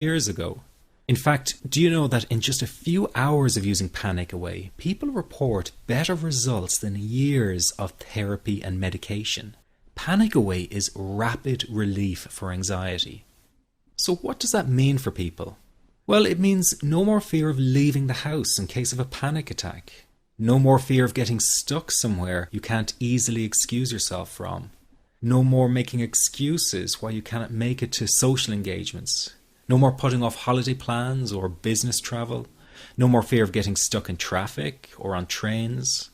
years ago. In fact, do you know that in just a few hours of using Panic Away, people report better results than years of therapy and medication? Panic Away is rapid relief for anxiety. So what does that mean for people? Well, it means no more fear of leaving the house in case of a panic attack. No more fear of getting stuck somewhere you can't easily excuse yourself from. No more making excuses why you cannot make it to social engagements. No more putting off holiday plans or business travel. No more fear of getting stuck in traffic or on trains.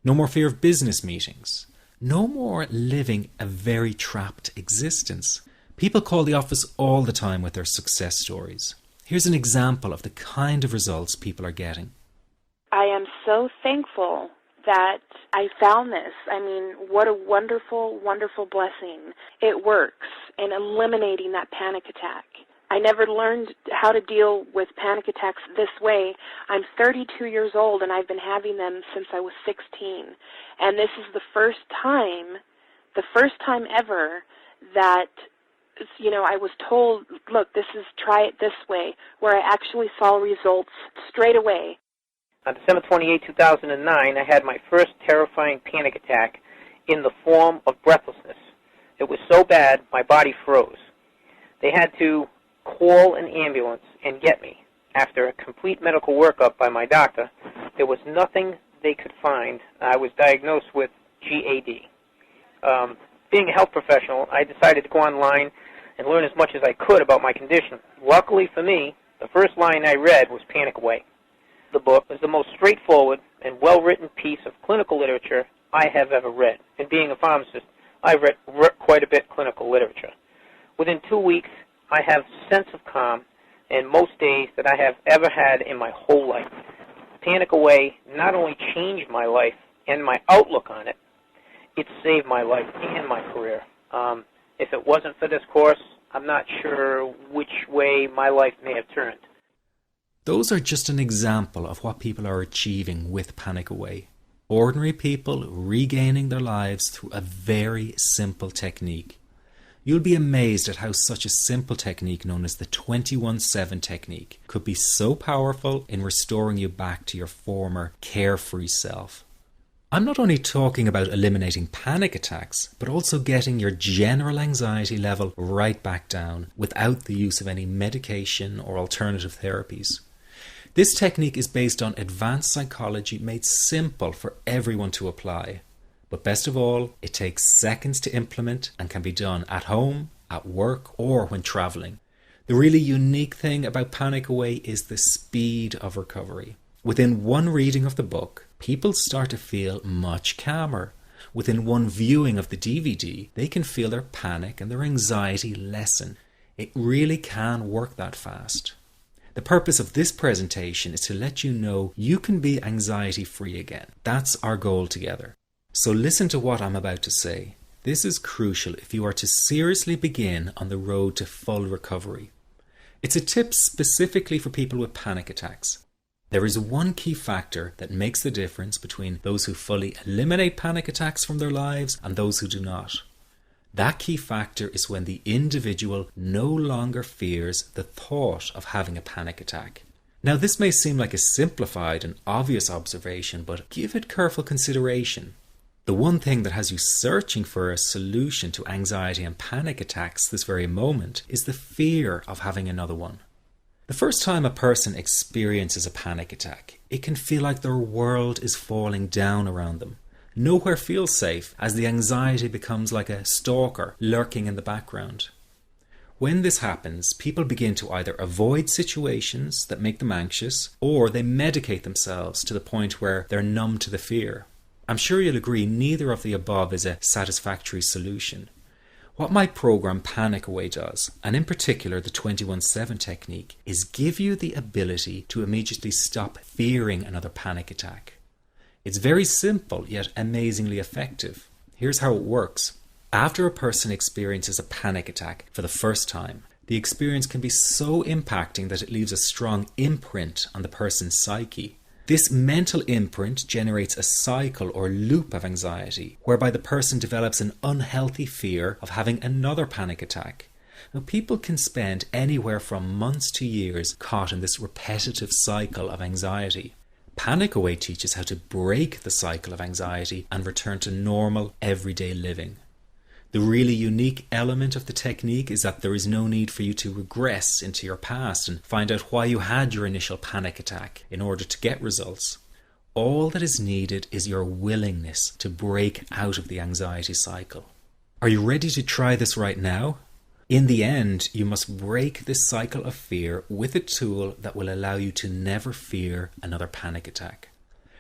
No more fear of business meetings. No more living a very trapped existence. People call the office all the time with their success stories. Here's an example of the kind of results people are getting. I am so thankful that I found this. I mean, what a wonderful, wonderful blessing. It works in eliminating that panic attack. I never learned how to deal with panic attacks this way. I'm 32 years old and I've been having them since I was 16. And this is the first time ever that, I was told, look, try it this way, where I actually saw results straight away. On December 28, 2009, I had my first terrifying panic attack in the form of breathlessness. It was so bad, my body froze. They had to call an ambulance and get me. After a complete medical workup by my doctor, there was nothing they could find. I was diagnosed with GAD. Being a health professional, I decided to go online and learn as much as I could about my condition. Luckily for me, the first line I read was Panic Away. The book is the most straightforward and well-written piece of clinical literature I have ever read. And being a pharmacist, I've read quite a bit of clinical literature. Within 2 weeks, I have a sense of calm in most days that I have ever had in my whole life. Panic Away not only changed my life and my outlook on it, it saved my life and my career. If it wasn't for this course, I'm not sure which way my life may have turned. Those are just an example of what people are achieving with Panic Away. Ordinary people regaining their lives through a very simple technique. You'll be amazed at how such a simple technique known as the 21-7 technique could be so powerful in restoring you back to your former carefree self. I'm not only talking about eliminating panic attacks, but also getting your general anxiety level right back down without the use of any medication or alternative therapies. This technique is based on advanced psychology made simple for everyone to apply. But best of all, it takes seconds to implement and can be done at home, at work, or when traveling. The really unique thing about Panic Away is the speed of recovery. Within one reading of the book, people start to feel much calmer. Within one viewing of the DVD, they can feel their panic and their anxiety lessen. It really can work that fast. The purpose of this presentation is to let you know you can be anxiety-free again. That's our goal together. So listen to what I'm about to say. This is crucial if you are to seriously begin on the road to full recovery. It's a tip specifically for people with panic attacks. There is one key factor that makes the difference between those who fully eliminate panic attacks from their lives and those who do not. That key factor is when the individual no longer fears the thought of having a panic attack. Now, this may seem like a simplified and obvious observation, but give it careful consideration. The one thing that has you searching for a solution to anxiety and panic attacks this very moment is the fear of having another one. The first time a person experiences a panic attack, it can feel like their world is falling down around them. Nowhere feels safe as the anxiety becomes like a stalker lurking in the background. When this happens, people begin to either avoid situations that make them anxious, or they medicate themselves to the point where they're numb to the fear. I'm sure you'll agree neither of the above is a satisfactory solution. What my program Panic Away does, and in particular the 21-7 technique, is give you the ability to immediately stop fearing another panic attack. It's very simple yet amazingly effective. Here's how it works. After a person experiences a panic attack for the first time, the experience can be so impacting that it leaves a strong imprint on the person's psyche. This mental imprint generates a cycle or loop of anxiety, whereby the person develops an unhealthy fear of having another panic attack. Now, people can spend anywhere from months to years caught in this repetitive cycle of anxiety. Panic Away teaches how to break the cycle of anxiety and return to normal, everyday living. The really unique element of the technique is that there is no need for you to regress into your past and find out why you had your initial panic attack in order to get results. All that is needed is your willingness to break out of the anxiety cycle. Are you ready to try this right now? In the end, you must break this cycle of fear with a tool that will allow you to never fear another panic attack.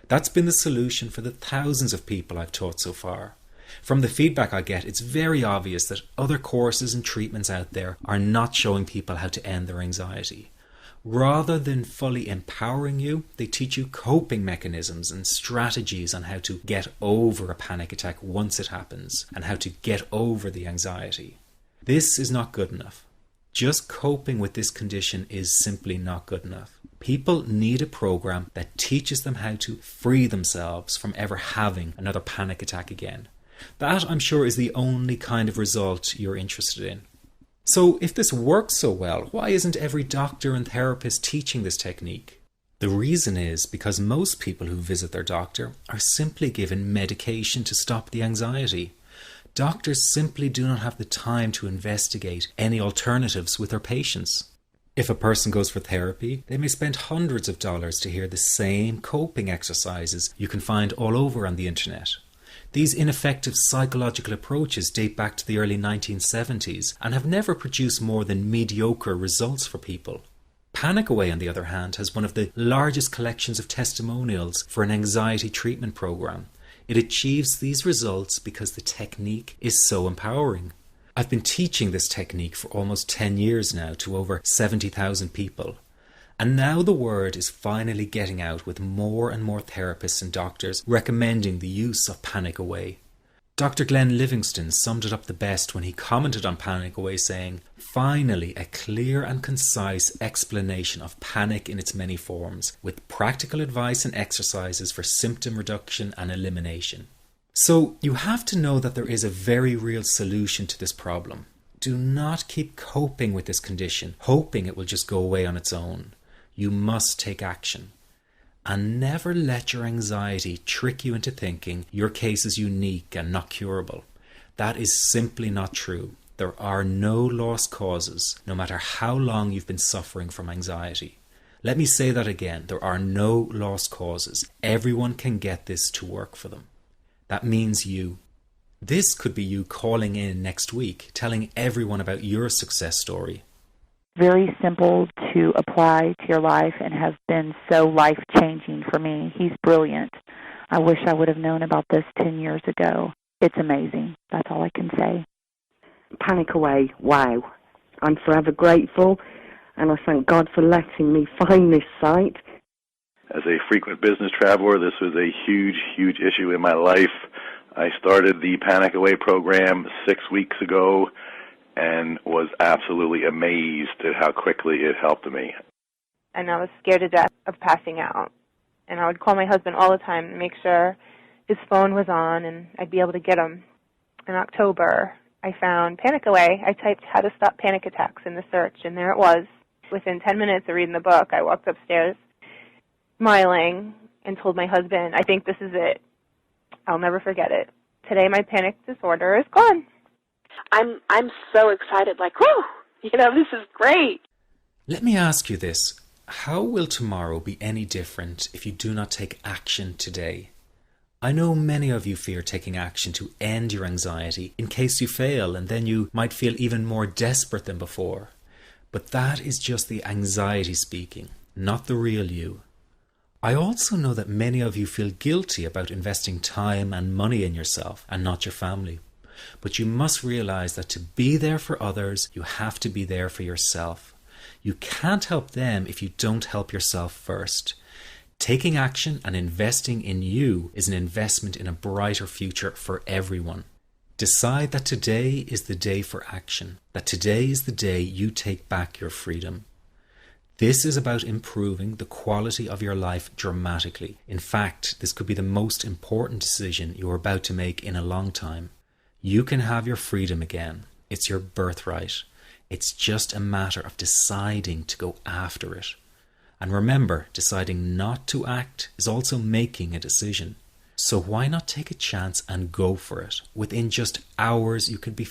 That's been the solution for the thousands of people I've taught so far. From the feedback I get, it's very obvious that other courses and treatments out there are not showing people how to end their anxiety. Rather than fully empowering you, they teach you coping mechanisms and strategies on how to get over a panic attack once it happens and how to get over the anxiety. This is not good enough. Just coping with this condition is simply not good enough. People need a program that teaches them how to free themselves from ever having another panic attack again. That, I'm sure, is the only kind of result you're interested in. So if this works so well, why isn't every doctor and therapist teaching this technique? The reason is because most people who visit their doctor are simply given medication to stop the anxiety. Doctors simply do not have the time to investigate any alternatives with their patients. If a person goes for therapy, they may spend hundreds of dollars to hear the same coping exercises you can find all over on the internet. These ineffective psychological approaches date back to the early 1970s and have never produced more than mediocre results for people. Panic Away, on the other hand, has one of the largest collections of testimonials for an anxiety treatment program. It achieves these results because the technique is so empowering. I've been teaching this technique for almost 10 years now to over 70,000 people. And now the word is finally getting out with more and more therapists and doctors recommending the use of Panic Away. Dr. Glenn Livingston summed it up the best when he commented on Panic Away saying, "Finally, a clear and concise explanation of panic in its many forms, with practical advice and exercises for symptom reduction and elimination." So you have to know that there is a very real solution to this problem. Do not keep coping with this condition, hoping it will just go away on its own. You must take action. And never let your anxiety trick you into thinking your case is unique and not curable. That is simply not true. There are no lost causes, no matter how long you've been suffering from anxiety. Let me say that again. There are no lost causes. Everyone can get this to work for them. That means you. This could be you calling in next week, telling everyone about your success story. Very simple to apply to your life and have been so life-changing for me. He's brilliant. I wish I would have known about this 10 years ago. It's amazing. That's all I can say. Panic Away, wow. I'm forever grateful, and I thank God for letting me find this site. As a frequent business traveler, this was a huge, huge issue in my life. I started the Panic Away program 6 weeks ago and was absolutely amazed at how quickly it helped me. And I was scared to death of passing out. And I would call my husband all the time to make sure his phone was on and I'd be able to get him. In October, I found Panic Away. I typed "how to stop panic attacks" in the search, and there it was. Within 10 minutes of reading the book, I walked upstairs smiling and told my husband, "I think this is it. I'll never forget it. Today my panic disorder is gone." I'm so excited, like, whoo, this is great. Let me ask you this. How will tomorrow be any different if you do not take action today? I know many of you fear taking action to end your anxiety in case you fail, and then you might feel even more desperate than before. But that is just the anxiety speaking, not the real you. I also know that many of you feel guilty about investing time and money in yourself and not your family. But you must realize that to be there for others, you have to be there for yourself. You can't help them if you don't help yourself first. Taking action and investing in you is an investment in a brighter future for everyone. Decide that today is the day for action, that today is the day you take back your freedom. This is about improving the quality of your life dramatically. In fact, this could be the most important decision you are about to make in a long time. You can have your freedom again. It's your birthright. It's just a matter of deciding to go after it. And remember, deciding not to act is also making a decision. So why not take a chance and go for it? Within just hours, you could be